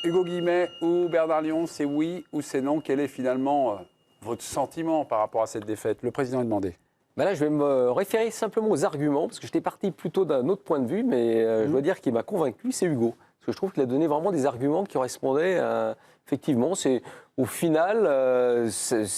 Hugo Guillemette ou Bernard Lyon, c'est oui ou c'est non? Quel est finalement votre sentiment par rapport à cette défaite? Le président est demandé. Ben là, je vais me référer simplement aux arguments, parce que j'étais parti plutôt d'un autre point de vue, mais je dois dire qu'il m'a convaincu, c'est Hugo. Parce que je trouve qu'il a donné vraiment des arguments qui correspondaient effectivement, c'est au final,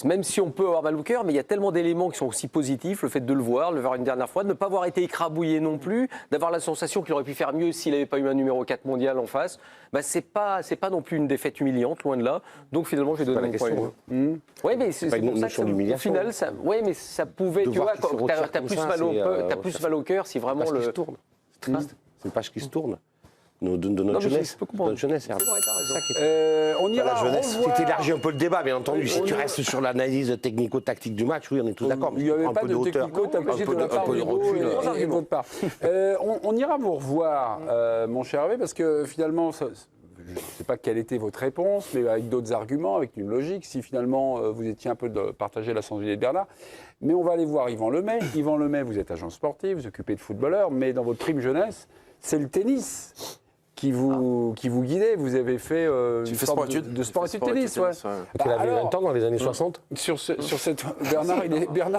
même si on peut avoir mal au cœur, mais il y a tellement d'éléments qui sont aussi positifs, le fait de le voir une dernière fois, de ne pas avoir été écrabouillé non plus, d'avoir la sensation qu'il aurait pu faire mieux s'il n'avait pas eu un numéro 4 mondial en face, bah c'est pas non plus une défaite humiliante, loin de là. Donc finalement, j'ai donné mon point. Oui, mais c'est pour ça que au final, oui, mais ça pouvait, tu vois, t'as plus mal au cœur si vraiment le... C'est triste, c'est une page qui se tourne. De notre jeunesse. On ira revoir. Si tu élargis un peu le débat, bien entendu, si tu restes sur l'analyse technico-tactique du match, oui, on est tous d'accord. Il n'y avait pas de technico-tactique de la part de votre part. On ira vous revoir, mon cher Hervé, parce que finalement, je ne sais pas quelle était votre réponse, mais avec d'autres arguments, avec une logique, si finalement vous étiez un peu de partager la sensibilité de Bernard. Mais on va aller voir Yvan Lemay. Yvan Lemay, vous êtes agent sportif, vous occupez de footballeur, mais dans votre prime jeunesse, c'est le tennis qui vous guidait. Vous avez fait une sorte de sport-études tennis. Ouais. Il avait 20 ans dans les années 60. Sur cette Bernard,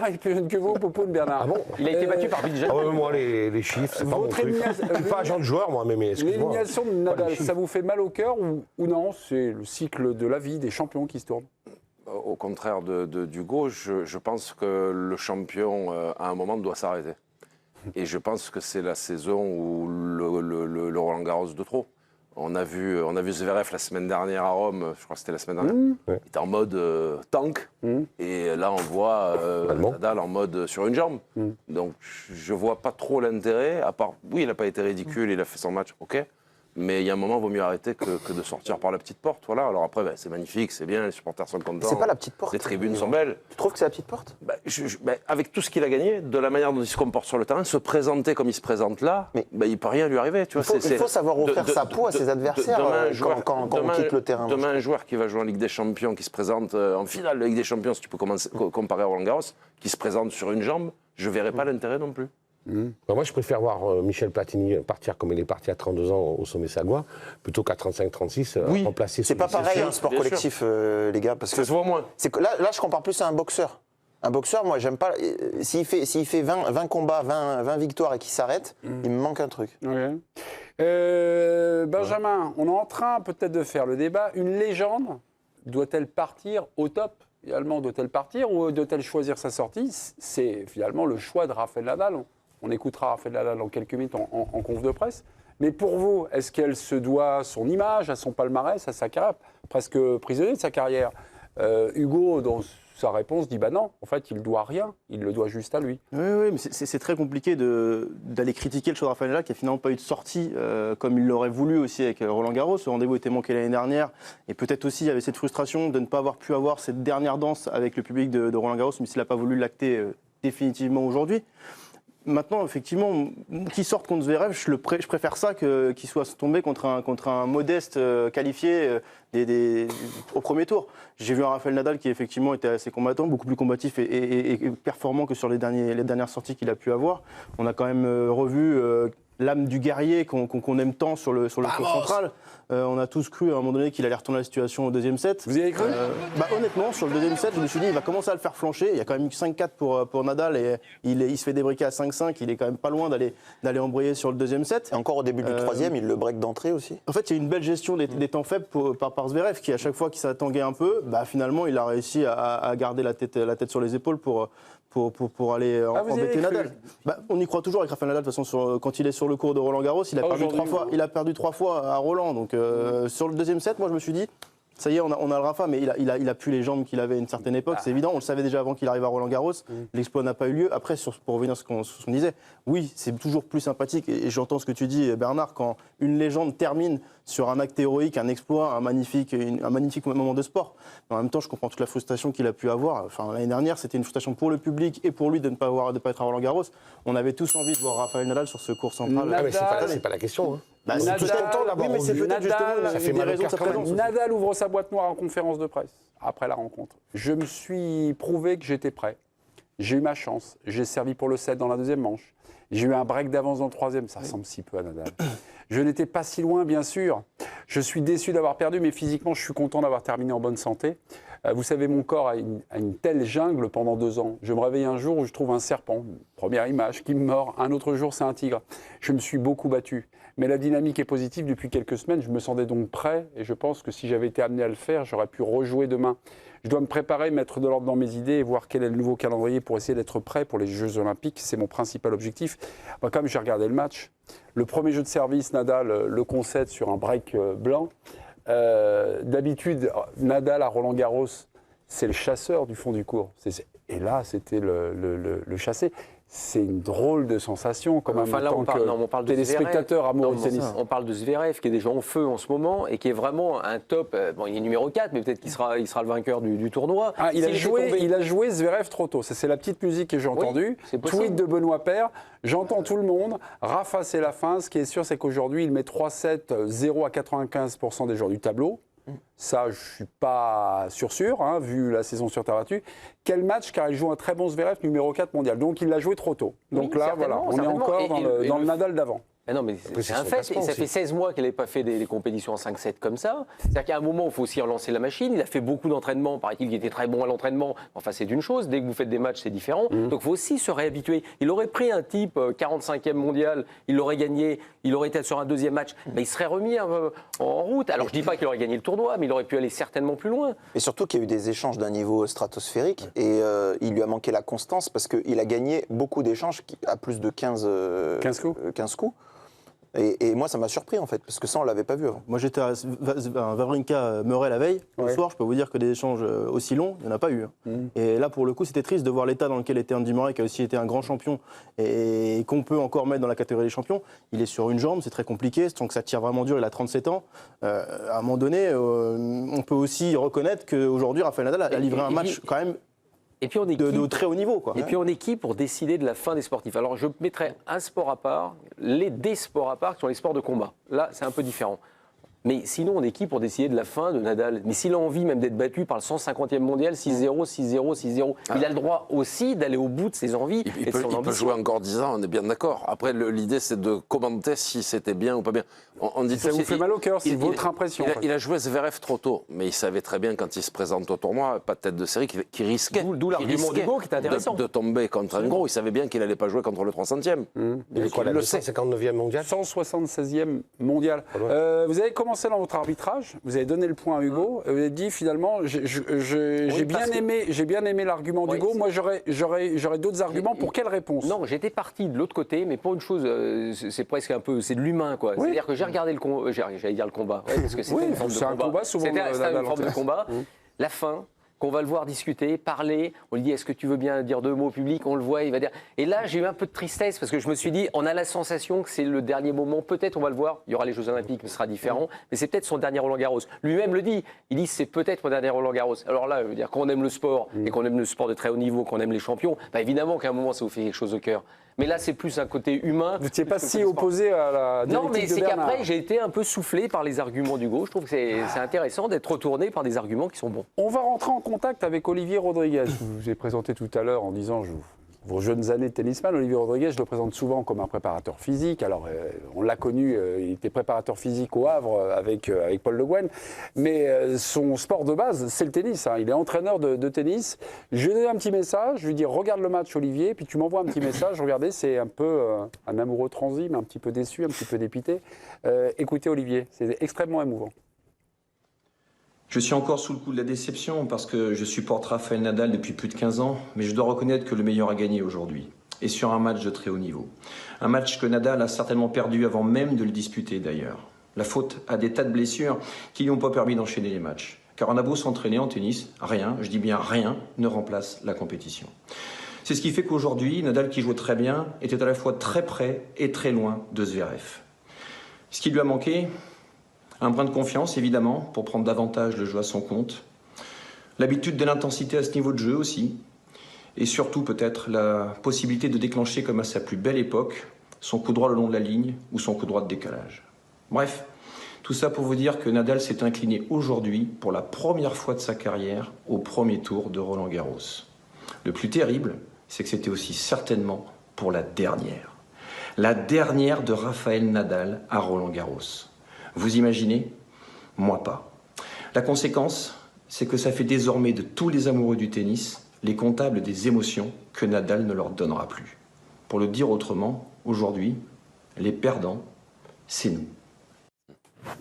il est plus jeune que vous, Popoun Bernard. Ah bon? Il a été battu par Bill Jacques. Moi, les chiffres, c'est pas mon truc. Je suis pas agent de joueur, moi, mais excuse-moi. L'élimination de Nadal, ça vous fait mal au cœur ou non? C'est le cycle de la vie des champions qui se tournent. Au contraire d'Hugo, je pense que le champion, à un moment, doit s'arrêter. Et je pense que c'est la saison où le Roland-Garros de trop. On a vu Zverev la semaine dernière à Rome, je crois que c'était la semaine dernière. Il était en mode tank. Et là, on voit Nadal en mode sur une jambe. Donc, je ne vois pas trop l'intérêt, à part, oui, il n'a pas été ridicule, il a fait son match, ok. Mais il y a un moment, il vaut mieux arrêter que de sortir par la petite porte. Voilà. Alors après, c'est magnifique, c'est bien, les supporters sont contents. C'est pas la petite porte. Les tribunes sont belles. Tu trouves que c'est la petite porte? Avec tout ce qu'il a gagné, de la manière dont il se comporte sur le terrain, se présenter comme il se présente là, il ne peut rien lui arriver. Tu vois, il faut savoir offrir sa peau à ses adversaires quand on quitte le terrain. Demain, un joueur qui va jouer en Ligue des Champions, qui se présente en finale de Ligue des Champions, si tu peux comparer à Roland-Garros, qui se présente sur une jambe, je ne verrai pas l'intérêt non plus. Moi, je préfère voir Michel Platini partir comme il est parti à 32 ans au sommet sagouin, plutôt qu'à 35-36, remplacer. C'est pas pareil un sport collectif, les gars, parce que ça se voit moins. Là, je compare plus à un boxeur. Un boxeur, moi, j'aime pas. S'il fait 20 combats, 20 victoires et qu'il s'arrête, il me manque un truc. Okay. Benjamin, on est en train peut-être de faire le débat. Une légende doit-elle partir au top? Finalement, doit-elle partir ou doit-elle choisir sa sortie? C'est finalement le choix de Rafael Nadal. On écoutera Rafael Nadal dans quelques minutes en conf de presse. Mais pour vous, est-ce qu'elle se doit à son image, à son palmarès, à sa carrière, presque prisonnier de sa carrière? Hugo, dans sa réponse, dit non, en fait, il ne doit rien, il le doit juste à lui. Oui, mais c'est très compliqué d'aller critiquer le choix de Rafael Nadal qui n'a finalement pas eu de sortie comme il l'aurait voulu aussi avec Roland Garros. Ce rendez-vous était manqué l'année dernière et peut-être aussi il y avait cette frustration de ne pas avoir pu avoir cette dernière danse avec le public de Roland Garros, mais s'il n'a pas voulu l'acter définitivement aujourd'hui. Maintenant, effectivement, qu'il sorte contre Zverev, je préfère ça qu'il soit tombé contre un modeste qualifié au premier tour. J'ai vu un Rafael Nadal qui effectivement était assez combattant, beaucoup plus combatif et performant que sur les dernières sorties qu'il a pu avoir. On a quand même revu l'âme du guerrier qu'on aime tant sur le court central. On a tous cru à un moment donné qu'il allait retourner la situation au deuxième set. Vous y avez cru? Honnêtement, sur le deuxième set, je me suis dit il va commencer à le faire flancher. Il y a quand même eu 5-4 pour Nadal et il se fait débriquer à 5-5. Il est quand même pas loin d'aller embrayer sur le deuxième set. Et encore au début du troisième, il le break d'entrée aussi. En fait, il y a une belle gestion des temps faibles par Zverev qui, à chaque fois qu'il s'attanguait un peu, finalement, il a réussi à garder la tête sur les épaules pour aller embêter Nadal. On y croit toujours avec Rafael Nadal, de toute façon, quand il est sur le cours de Roland-Garros, il a perdu 3 fois à Roland. Donc sur le deuxième set, moi je me suis dit, ça y est, on a le Rafa, mais il a plus les jambes qu'il avait à une certaine époque, c'est évident, on le savait déjà avant qu'il arrive à Roland-Garros, l'exploit n'a pas eu lieu. Après, pour revenir à ce qu'on disait, oui, c'est toujours plus sympathique, et j'entends ce que tu dis, Bernard, quand une légende termine sur un acte héroïque, un exploit, un magnifique moment de sport. Mais en même temps, je comprends toute la frustration qu'il a pu avoir. L'année dernière, c'était une frustration pour le public et pour lui de ne pas être à Roland-Garros. On avait tous envie de voir Rafael Nadal sur ce court central. Mais c'est pas la question. Hein. Nadal, c'est peut-être justement ça fait des mal au raisons de cœur sa quand même. présence. Nadal ouvre sa boîte noire en conférence de presse après la rencontre. Je me suis prouvé que j'étais prêt. J'ai eu ma chance. J'ai servi pour le set dans la deuxième manche. J'ai eu un break d'avance dans le troisième. Ça ressemble si peu à Nadal. Je n'étais pas si loin, bien sûr. Je suis déçu d'avoir perdu, mais physiquement, je suis content d'avoir terminé en bonne santé. Vous savez, mon corps a une telle jungle pendant 2 ans. Je me réveille un jour où je trouve un serpent, première image, qui me mord. Un autre jour, c'est un tigre. Je me suis beaucoup battu. Mais la dynamique est positive depuis quelques semaines. Je me sentais donc prêt et je pense que si j'avais été amené à le faire, j'aurais pu rejouer demain. Je dois me préparer, mettre de l'ordre dans mes idées et voir quel est le nouveau calendrier pour essayer d'être prêt pour les Jeux Olympiques. C'est mon principal objectif. Moi, comme j'ai regardé le match, le premier jeu de service, Nadal le concède sur un break blanc. D'habitude, Nadal à Roland-Garros, c'est le chasseur du fond du court. Et là, c'était le chassé. C'est une drôle de sensation, quand même, enfin, là, en tant on parle que téléspectateur amoureux de tennis. On parle de Zverev, qui est déjà en feu en ce moment, et qui est vraiment un top. Bon, il est numéro 4, mais peut-être qu'il sera le vainqueur du tournoi. Ah, il a joué Zverev trop tôt. C'est la petite musique que j'ai entendue. Tweet de Benoît Paire. J'entends tout le monde. Rafa, c'est la fin. Ce qui est sûr, c'est qu'aujourd'hui, il met 3-7, 0 à 95% des joueurs du tableau. Ça, je ne suis pas sûr, hein, vu la saison sur terre battue. Quel match, car il joue un très bon Zverev, numéro 4 mondial. Donc, il l'a joué trop tôt. Donc là, voilà, on est encore dans le Nadal d'avant. Mais non, mais c'est un fait. Et ça fait 16 mois qu'il n'avait pas fait des compétitions en 5-7 comme ça. C'est-à-dire qu'à un moment, il faut aussi relancer la machine. Il a fait beaucoup d'entraînements. Paraît-il qu'il était très bon à l'entraînement. Enfin, c'est une chose. Dès que vous faites des matchs, c'est différent. Donc, il faut aussi se réhabituer. Il aurait pris un type 45e mondial. Il l'aurait gagné. Il aurait été sur un deuxième match. Mais il serait remis en route. Alors, je ne dis pas qu'il aurait gagné le tournoi, mais il aurait pu aller certainement plus loin. Et surtout qu'il y a eu des échanges d'un niveau stratosphérique. Et il lui a manqué la constance parce qu'il a gagné beaucoup d'échanges à plus de 15 coups. Et moi, ça m'a surpris, en fait, parce que ça, on ne l'avait pas vu avant. Moi, j'étais à Wawrinka-Murray la veille. Le soir, je peux vous dire que des échanges aussi longs, il n'y en a pas eu. Et là, pour le coup, c'était triste de voir l'état dans lequel était Andy Murray, qui a aussi été un grand champion, et qu'on peut encore mettre dans la catégorie des champions. Il est sur une jambe, c'est très compliqué, donc ça tire vraiment dur, il a 37 ans. À un moment donné, on peut aussi reconnaître qu'aujourd'hui, Rafael Nadal a livré un match quand même de très haut niveau. Et puis on est qui pour décider de la fin des sportifs? Alors je mettrais un sport à part, des sports à part qui sont les sports de combat. Là, c'est un peu différent. Mais sinon, on est qui pour décider de la fin de Nadal? Mais s'il a envie même d'être battu par le 150e mondial, 6-0, 6-0, 6-0, il a le droit aussi d'aller au bout de ses envies et de son ambition. Il peut jouer encore 10 ans, on est bien d'accord. Après, l'idée, c'est de commenter si c'était bien ou pas bien. On dit ça vous fait mal au cœur, c'est votre impression. Il a joué Zverev trop tôt, mais il savait très bien quand il se présente au tournoi, pas de tête de série, qu'il risquait. D'où l'argument d'Hugo qui est intéressant. De tomber contre un gros. Il savait bien qu'il n'allait pas jouer contre le 300e. Il est quoi, la 259e mondial 176e mondial. Vous avez commencé dans votre arbitrage, vous avez donné le point à Hugo, et vous avez dit finalement, j'ai bien aimé l'argument d'Hugo. Moi, j'aurais d'autres arguments. Pour quelle réponse? Non, j'étais parti de l'autre côté, mais pour une chose, c'est presque un peu, c'est de l'humain, quoi. Oui. C'est-à-dire que j'ai regardé le combat, j'allais dire le combat, parce que c'était une forme de combat. C'était une forme de combat. La fin, qu'on va le voir discuter, parler, on lui dit est-ce que tu veux bien dire 2 mots au public, on le voit, il va dire. Et là, j'ai eu un peu de tristesse parce que je me suis dit, on a la sensation que c'est le dernier moment, peut-être on va le voir, il y aura les Jeux Olympiques, mais ce sera différent, mais c'est peut-être son dernier Roland-Garros. Lui-même le dit, il dit c'est peut-être mon dernier Roland-Garros. Alors là, je veux dire, quand on aime le sport et qu'on aime le sport de très haut niveau, qu'on aime les champions, bah évidemment qu'à un moment ça vous fait quelque chose au cœur. Mais là, c'est plus un côté humain. Vous n'étiez pas si opposé à la directive de Bernard. Non, mais c'est qu'après, j'ai été un peu soufflé par les arguments d'Hugo. Je trouve que c'est intéressant d'être retourné par des arguments qui sont bons. On va rentrer en contact avec Olivier Rodriguez. Je vous ai présenté tout à l'heure en disant vos jeunes années de tennisman. Olivier Rodriguez, je le présente souvent comme un préparateur physique. Alors, on l'a connu, il était préparateur physique au Havre avec Paul Le Guen. Mais son sport de base, c'est le tennis. Hein. Il est entraîneur de tennis. Je lui ai donné un petit message. Je lui ai dit, regarde le match, Olivier. Puis tu m'envoies un petit message. Regardez, c'est un peu un amoureux transi, mais un petit peu déçu, un petit peu dépité. Écoutez, Olivier, c'est extrêmement émouvant. Je suis encore sous le coup de la déception parce que je supporte Rafael Nadal depuis plus de 15 ans, mais je dois reconnaître que le meilleur a gagné aujourd'hui, et sur un match de très haut niveau. Un match que Nadal a certainement perdu avant même de le disputer d'ailleurs. La faute à des tas de blessures qui lui ont pas permis d'enchaîner les matchs. Car on a beau s'entraîner en tennis, rien, je dis bien rien, ne remplace la compétition. C'est ce qui fait qu'aujourd'hui, Nadal qui jouait très bien était à la fois très près et très loin de Zverev. Ce qui lui a manqué, un brin de confiance, évidemment, pour prendre davantage le jeu à son compte. L'habitude de l'intensité à ce niveau de jeu aussi. Et surtout, peut-être, la possibilité de déclencher, comme à sa plus belle époque, son coup droit le long de la ligne ou son coup droit de décalage. Bref, tout ça pour vous dire que Nadal s'est incliné aujourd'hui, pour la première fois de sa carrière, au premier tour de Roland-Garros. Le plus terrible, c'est que c'était aussi certainement pour la dernière. La dernière de Rafael Nadal à Roland-Garros. Vous imaginez? Moi pas. La conséquence, c'est que ça fait désormais de tous les amoureux du tennis les comptables des émotions que Nadal ne leur donnera plus. Pour le dire autrement, aujourd'hui, les perdants, c'est nous.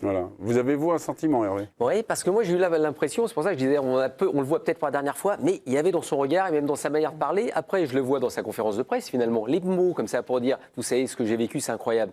Voilà. Vous avez-vous un sentiment, Hervé? Oui, parce que moi j'ai eu l'impression, c'est pour ça que je disais, on le voit peut-être pour la dernière fois, mais il y avait dans son regard et même dans sa manière de parler, après je le vois dans sa conférence de presse finalement, les mots comme ça pour dire, vous savez ce que j'ai vécu, c'est incroyable.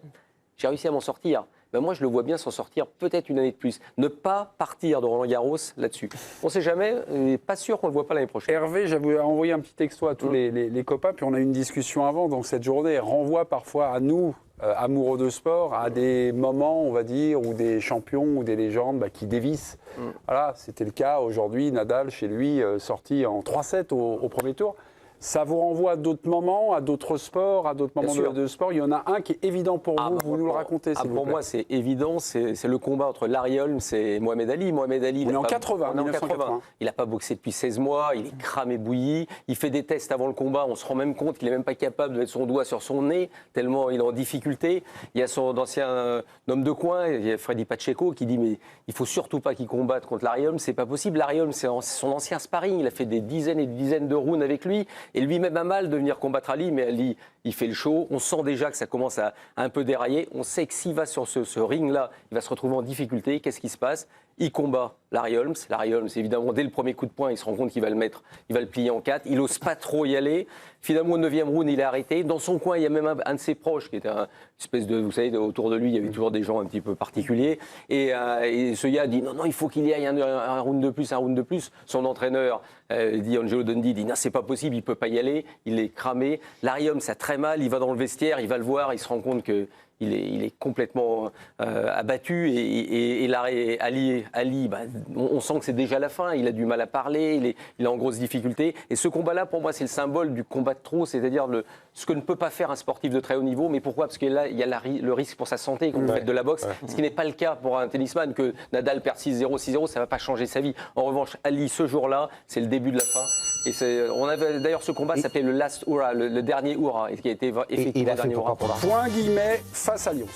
J'ai réussi à m'en sortir. Ben moi je le vois bien s'en sortir peut-être une année de plus. Ne pas partir de Roland-Garros là-dessus. On ne sait jamais, pas sûr qu'on ne le voit pas l'année prochaine. Hervé, j'avais envoyé un petit texto à tous les copains, puis on a eu une discussion avant, donc cette journée renvoie parfois à nous, amoureux de sport, à des moments, on va dire, où des champions ou des légendes qui dévissent. Voilà, c'était le cas aujourd'hui, Nadal, chez lui, sorti en 3-7 au premier tour. Ça vous renvoie à d'autres moments, à d'autres sports, à d'autres moments de sport. Il y en a un qui est évident pour vous, vous nous le racontez, s'il vous plaît. Pour moi, c'est évident, c'est le combat entre Larry Holmes et Mohamed Ali. Mohamed Ali, on est en 1980. Il n'a pas boxé depuis 16 mois, il est cramé bouilli, il fait des tests avant le combat, on se rend même compte qu'il n'est même pas capable de mettre son doigt sur son nez, tellement il est en difficulté. Il y a son ancien homme de coin, il y a Freddy Pacheco, qui dit mais il ne faut surtout pas qu'il combatte contre Larry Holmes, c'est pas possible. Larry Holmes, c'est son ancien sparring, il a fait des dizaines et des dizaines de rounds avec lui. Et lui-même a mal de venir combattre Ali, mais Ali, il fait le show. On sent déjà que ça commence à un peu dérailler. On sait que s'il va sur ce ring-là, il va se retrouver en difficulté. Qu'est-ce qui se passe? Il combat Larry Holmes. Larry Holmes, évidemment, dès le premier coup de poing, il se rend compte qu'il va le plier en 4. Il n'ose pas trop y aller. Finalement, au 9e round, il est arrêté. Dans son coin, il y a même un de ses proches qui était une espèce de, vous savez, autour de lui, il y avait toujours des gens un petit peu particuliers. Et ce gars dit non, il faut qu'il y ait un round de plus, un round de plus. Son entraîneur, dit Angelo Dundee, dit non, c'est pas possible, il peut pas y aller. Il est cramé. Larry Holmes a très mal. Il va dans le vestiaire, il va le voir, il se rend compte que il est complètement abattu et Ali, on sent que c'est déjà la fin. Il a du mal à parler, il est en grosse difficulté. Et ce combat-là, pour moi, c'est le symbole du combat de trop, c'est-à-dire ce que ne peut pas faire un sportif de très haut niveau. Mais pourquoi? Parce que là, il y a le risque pour sa santé quand vous faites de la boxe, ce qui n'est pas le cas pour un tennisman. Que Nadal perd 6-0, 6-0, ça ne va pas changer sa vie. En revanche, Ali, ce jour-là, c'est le début de la fin. Et on avait d'ailleurs ce combat s'appelait le Last Hurrah, le dernier Hurrah, qui a été effectué le dernier Hurrah. Point guillemets face à Lyon.